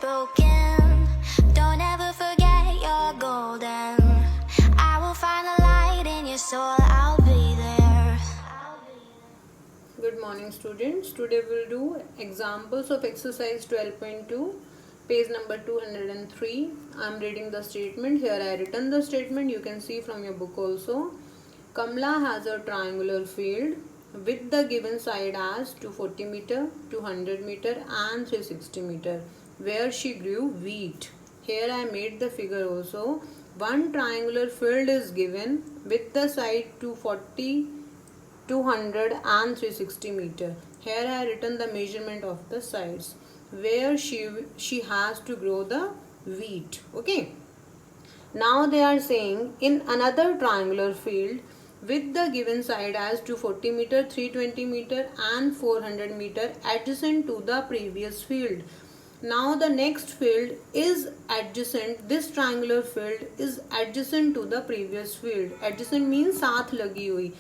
broken. Don't ever forget you're golden. I will find the light in your soul, I'll be there. Good morning students. Today we'll do examples of exercise 12.2, page number 203. I'm reading the statement. Here I written the statement. You can see from your book also. Kamla has a triangular field with the given side as 240 meter, 200 meter and 360 meter where she grew wheat. Here I made the figure also. One triangular field is given with the side 240, 200 and 360 meter. Here I have written the measurement of the sides where she has to grow the wheat. Okay. Now they are saying in another triangular field with the given side as 240 meter, 320 meter and 400 meter adjacent to the previous field. Now the next field is adjacent, this triangular field is adjacent to the previous field. Adjacent means साथ लगी हुई.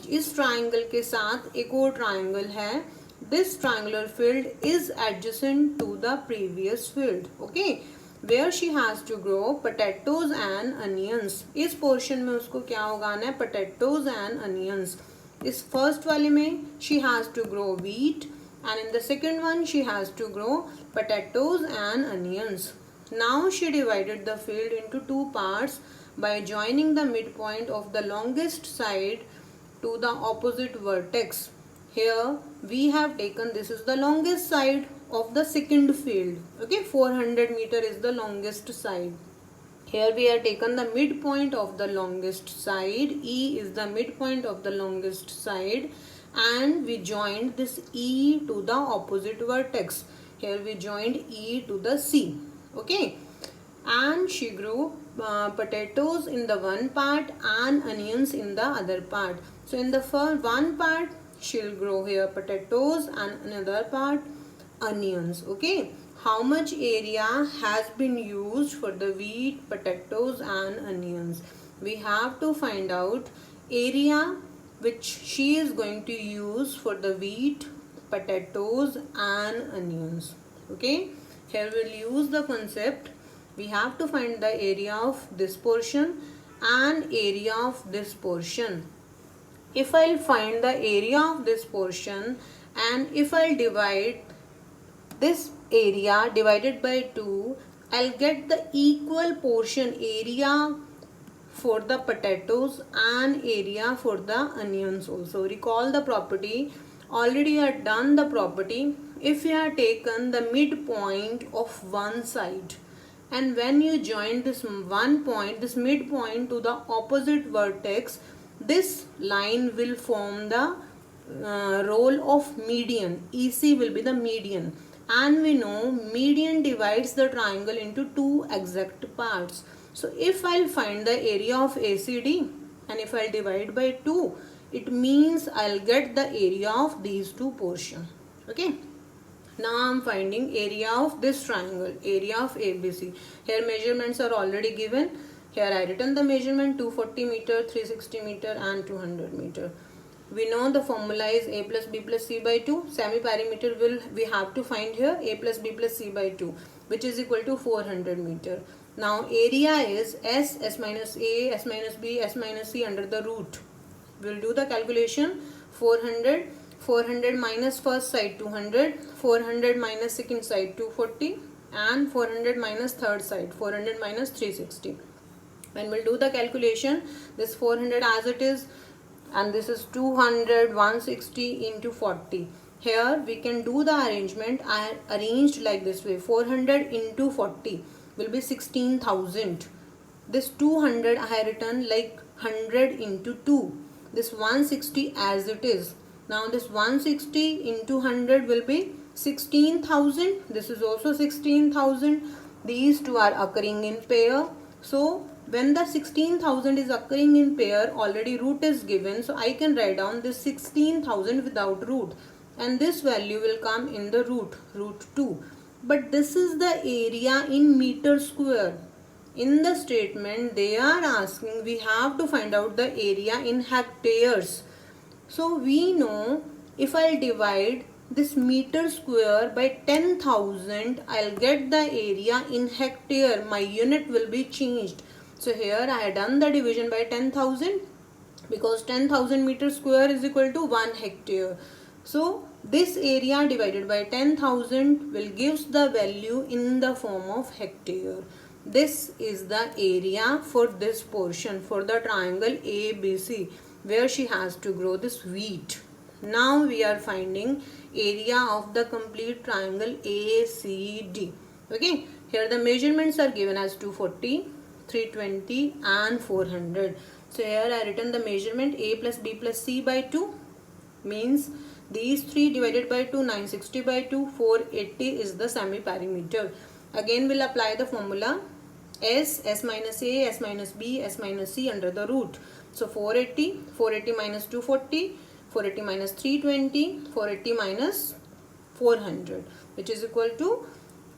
इस triangle के साथ एक और triangle है. This triangular field is adjacent to the previous field. Okay. Where she has to grow potatoes and onions. इस portion में उसको क्या उगाना है? Potatoes and onions. इस first वाले में she has to grow wheat. And in the second one she has to grow potatoes and onions. Now she divided the field into two parts by joining the midpoint of the longest side to the opposite vertex. Here we have taken, this is the longest side of the second field. Okay, 400 meter is the longest side. Here we have taken the midpoint of the longest side. E is the midpoint of the longest side. And we joined this E to the opposite vertex. Here we joined E to the C. Okay. And she grew potatoes in the one part and onions in the other part. So in the first one part she'll grow here potatoes and another part onions. Okay. How much area has been used for the wheat, potatoes and onions? We have to find out area which she is going to use for the wheat, potatoes and onions. Okay. Here we'll use the concept. We have to find the area of this portion and area of this portion. If I'll find the area of this portion and if I'll divide this area divided by 2, I'll get the equal portion area for the potatoes and area for the onions also. Recall the property. Already I had done the property. If you have taken the midpoint of one side and when you join this one point, this midpoint to the opposite vertex, this line will form the role of median. EC will be the median. And we know median divides the triangle into two exact parts. So if I'll find the area of ACD and if I'll divide by 2, it means I'll get the area of these two portions. Okay. Now I'm finding area of this triangle, area of ABC. Here measurements are already given. Here I written the measurement 240 meter, 360 meter and 200 meter. We know the formula is A plus B plus C by 2. Semi-perimeter we have to find here A plus B plus C by 2, which is equal to 400 meter. Now area is S minus A, S minus B, S minus C under the root. We'll do the calculation. 400 minus first side 200, 400 minus second side 240 and 400 minus third side 400 minus 360. When we'll do the calculation, this 400 as it is and this is 200, 160 into 40. Here we can do the arrangement. I arranged like this way. 400 into 40 will be 16,000. This 200 I have written like 100 into 2. This 160 as it is. Now this 160 into 100 will be 16,000. This is also 16,000. These two are occurring in pair. So when the 16,000 is occurring in pair, already root is given. So I can write down this 16,000 without root. And this value will come in the root 2. But this is the area in meter square. In the statement they are asking, we have to find out the area in hectares. So we know if I divide this meter square by 10,000, I'll get the area in hectare. My unit will be changed. So here I have done the division by 10,000 because 10,000 meter square is equal to 1 hectare. So this area divided by 10,000 will gives the value in the form of hectare. This is the area for this portion, for the triangle ABC, where she has to grow this wheat. Now we are finding area of the complete triangle ACD. Okay, here the measurements are given as 240, 320 and 400. So here I written the measurement A plus B plus C by 2 means these 3 divided by 2, 960 by 2, 480 is the semi-perimeter. Again we'll apply the formula S minus A, S minus B, S minus C under the root. So 480 minus 240, 480 minus 320, 480 minus 400, which is equal to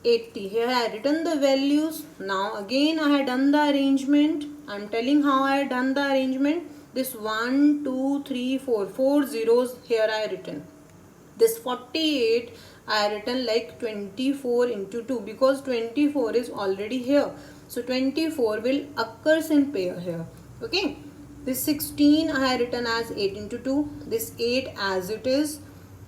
80. Here I have written the values. Now again I have done the arrangement. I am telling how I have done the arrangement. This 1, 2, 3, 4 zeros here I have written. This 48 I have written like 24 into 2 because 24 is already here. So 24 will occurs in pair here. Okay. This 16 I have written as 8 into 2. This 8 as it is.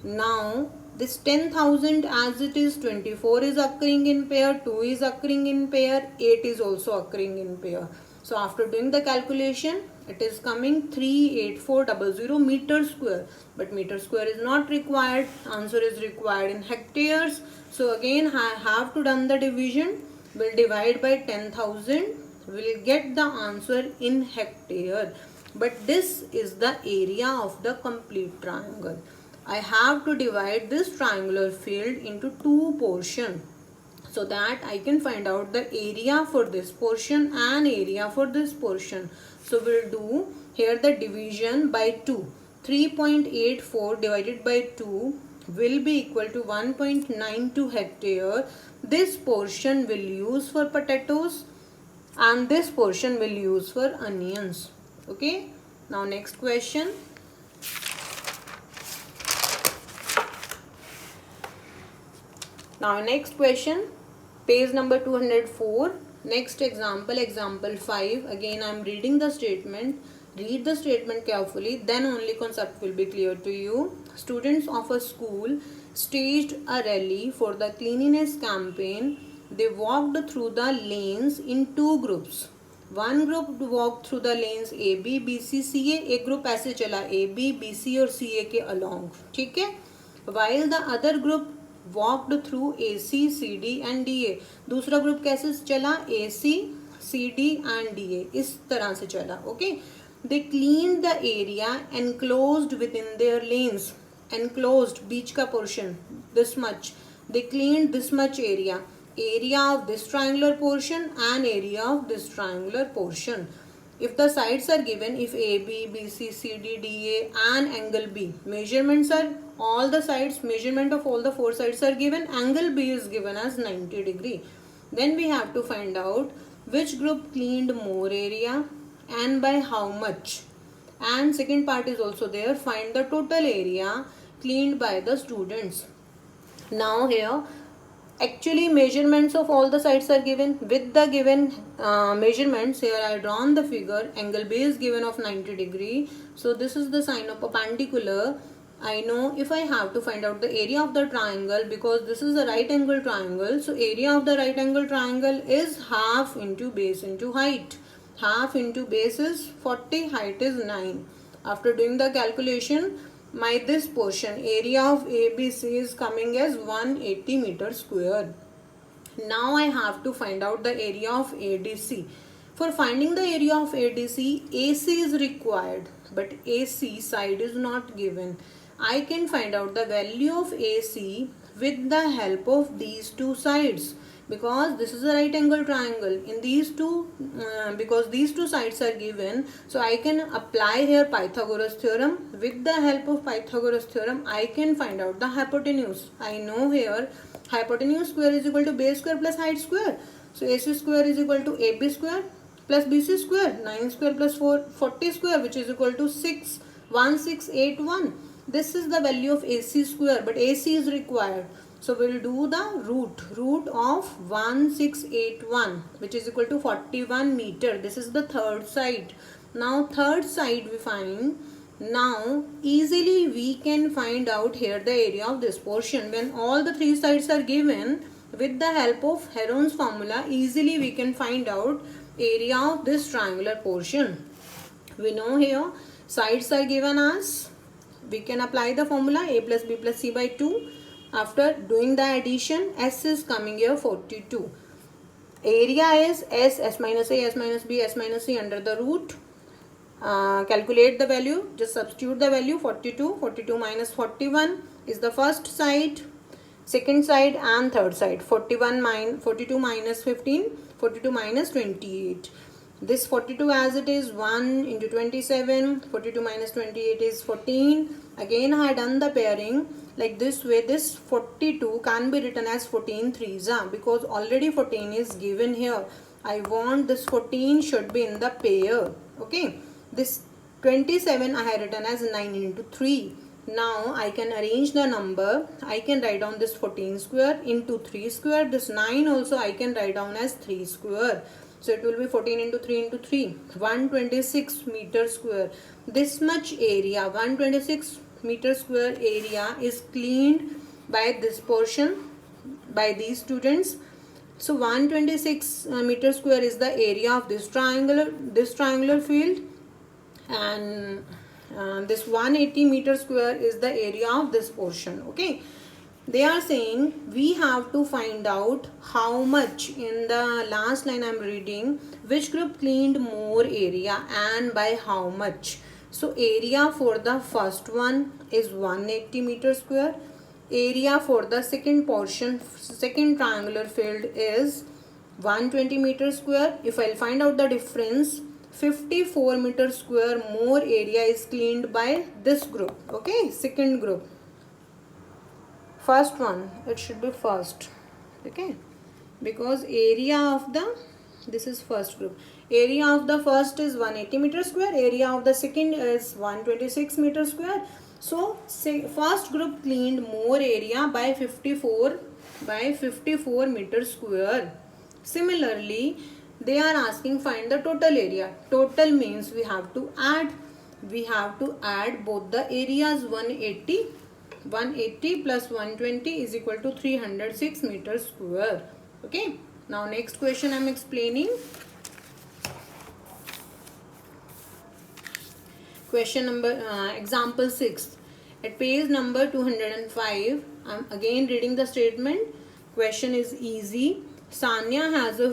Now this 10,000 as it is, 24 is occurring in pair, 2 is occurring in pair, 8 is also occurring in pair. So after doing the calculation, it is coming 38400 meter square. But meter square is not required. Answer is required in hectares. So again I have to done the division. We'll divide by 10,000. We'll get the answer in hectare. But this is the area of the complete triangle. I have to divide this triangular field into 2 portions so that I can find out the area for this portion and area for this portion. So we'll do here the division by 2. 3.84 divided by 2 will be equal to 1.92 hectare. This portion will use for potatoes and this portion will use for onions. Okay. Now next question. Now next question, page number 204. Next example, example 5. Again I am reading the statement. Read the statement carefully, then only concept will be clear to you. Students of a school staged a rally for the cleanliness campaign. They walked through the lanes in 2 groups. One group walked through the lanes A, B, B, C, C, A. एक group ऐसे चला A, B, B, C और C, A के along. ठीक है? While the other group walked through A, C, C, D and D, A. दूसरा group कैसे चला? A, C, C, D and D, A. इस तरह से चला. Okay? They cleaned the area enclosed within their lanes. Enclosed, बीच का portion, this much. They cleaned this much area. Area of this triangular portion and area of this triangular portion. If the sides are given, if AB, BC, CD, DA and angle B, measurements are all the sides, measurement of all the 4 sides are given, angle B is given as 90 degree. Then we have to find out which group cleaned more area and by how much. And second part is also there, find the total area cleaned by the students. Now here, actually measurements of all the sides are given. With the given measurements, here I drawn the figure. Angle B is given of 90 degree. So this is the sign of perpendicular. I know if I have to find out the area of the triangle, because this is a right angle triangle. So area of the right angle triangle is half into base into height. Half into base is 40, height is 9. After doing the calculation, this portion area of ABC is coming as 180 meter square. Now I have to find out the area of ADC. For finding the area of ADC, AC is required, but AC side is not given. I can find out the value of AC with the help of these 2 sides. Because this is a right angle triangle, in these two, because these 2 sides are given, so I can apply here Pythagoras theorem. With the help of Pythagoras theorem, I can find out the hypotenuse. I know here hypotenuse square is equal to base square plus height square. So AC square is equal to AB square plus BC square, 9 square plus 40 square, which is equal to 61681. This is the value of AC square, but AC is required. So we'll do the root of 1681, which is equal to 41 meter. This is the third side. Now third side we find. Now easily we can find out here the area of this portion. When all the three sides are given, with the help of Heron's formula, easily we can find out area of this triangular portion. We know here sides are given as, we can apply the formula a plus b plus c by 2. After doing the addition, s is coming here 42. Area is s minus a, s minus b, s minus c under the root. Calculate the value, just substitute the value 42 minus 41 is the first side, second side and third side. 42 minus 15, 42 minus 28. This 42 as it is 1 into 27, 42 minus 28 is 14. Again I had done the pairing like this way. This 42 can be written as 14 threes because already 14 is given here. I want this 14 should be in the pair. Okay. This 27 I have written as 9 into 3. Now I can arrange the number. I can write down this 14 square into 3 square. This 9 also I can write down as 3 square. So it will be 14 into 3 into 3. 126 meter square. This much area, 126 meter square area is cleaned by this portion, by these students. So 126 meter square is the area of this triangular field, and this 180 meter square is the area of this portion. Okay, they are saying we have to find out how much. In the last line I am reading, which group cleaned more area and by how much. So area for the first one is 180 meter square. Area for the second portion, second triangular field is 120 meter square. If I'll find out the difference, 54 meter square more area is cleaned by this group. Okay, second group. First one, it should be first. Okay, because area of the, this is first group. Area of the first is 180 meter square. Area of the second is 126 meter square. So first group cleaned more area by 54 meter square. Similarly, they are asking find the total area. Total means we have to add both the areas. 180 plus 120 is equal to 306 meter square. Okay, now next question I am explaining. Question number example 6 at page number 205. I am again reading the statement. Question is easy. Sanya has a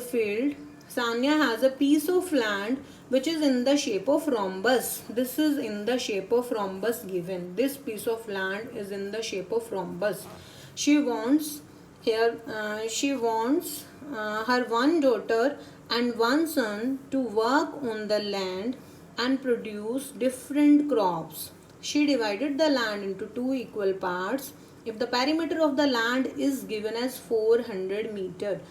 piece of land which is in the shape of rhombus. This is in the shape of rhombus given. This piece of land is in the shape of rhombus. She wants her one daughter and one son to work on the land and produce different crops. She divided the land into 2 equal parts. If the perimeter of the land is given as 400 meter,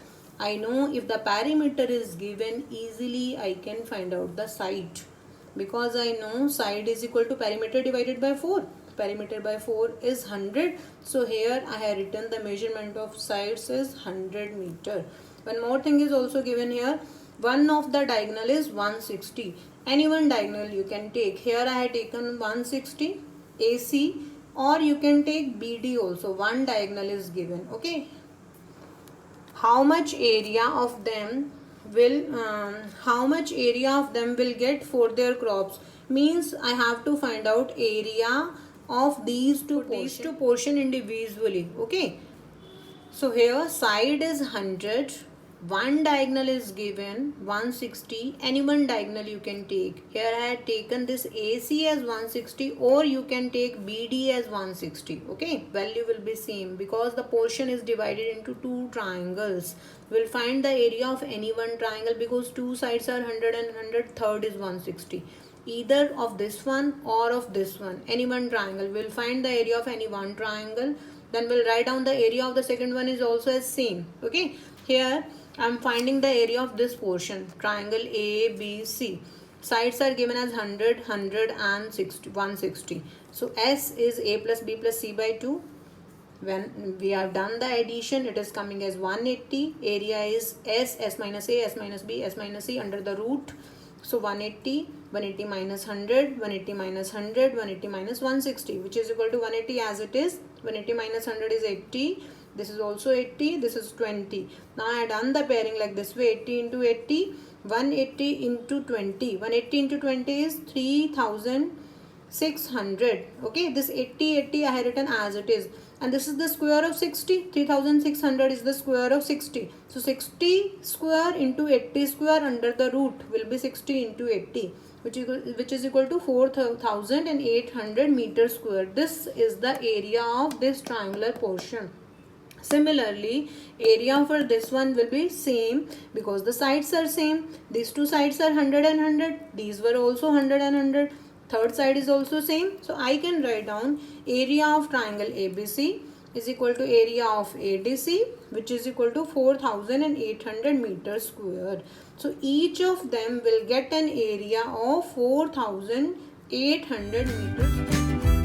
I know if the perimeter is given, easily I can find out the side, because I know side is equal to perimeter divided by 4. Perimeter by 4 is 100. So here I have written the measurement of sides is 100 meter. One more thing is also given here. One of the diagonal is 160. Any one diagonal you can take. Here I have taken 160 AC, or you can take BD also. One diagonal is given. Okay. How much area of them will get for their crops? Means I have to find out area of these two portion individually. Okay. So here side is 100. One diagonal is given 160. Any one diagonal you can take. Here I had taken this AC as 160, or you can take BD as 160. Okay, value will be same because the portion is divided into two triangles. We'll find the area of any one triangle because two sides are 100 and 100. Third is 160. Either of this one or of this one. Any one triangle. We'll find the area of any one triangle. Then we'll write down the area of the second one is also as same. Okay, here I am finding the area of this portion, triangle ABC. Sides are given as 100, 100 and 160. So S is A plus B plus C by 2. When we have done the addition, it is coming as 180. Area is S minus A, S minus B, S minus C under the root. So 180, 180 minus 100, 180 minus 100, 180 minus 160, which is equal to 180 as it is. 180 minus 100 is 80. This is also 80. This is 20. Now I have done the pairing like this way. 80 into 80. 180 into 20. 180 into 20 is 3600. Okay, this 80 I have written as it is, and this is the square of 60. 3600 is the square of 60. So 60 square into 80 square under the root will be 60 into 80, which is equal to 4800 meters square. This is the area of this triangular portion. Similarly, area for this one will be same because the sides are same. These two sides are 100 and 100. These were also 100 and 100. Third side is also same. So I can write down area of triangle ABC is equal to area of ADC, which is equal to 4800 meters square. So each of them will get an area of 4800 meters.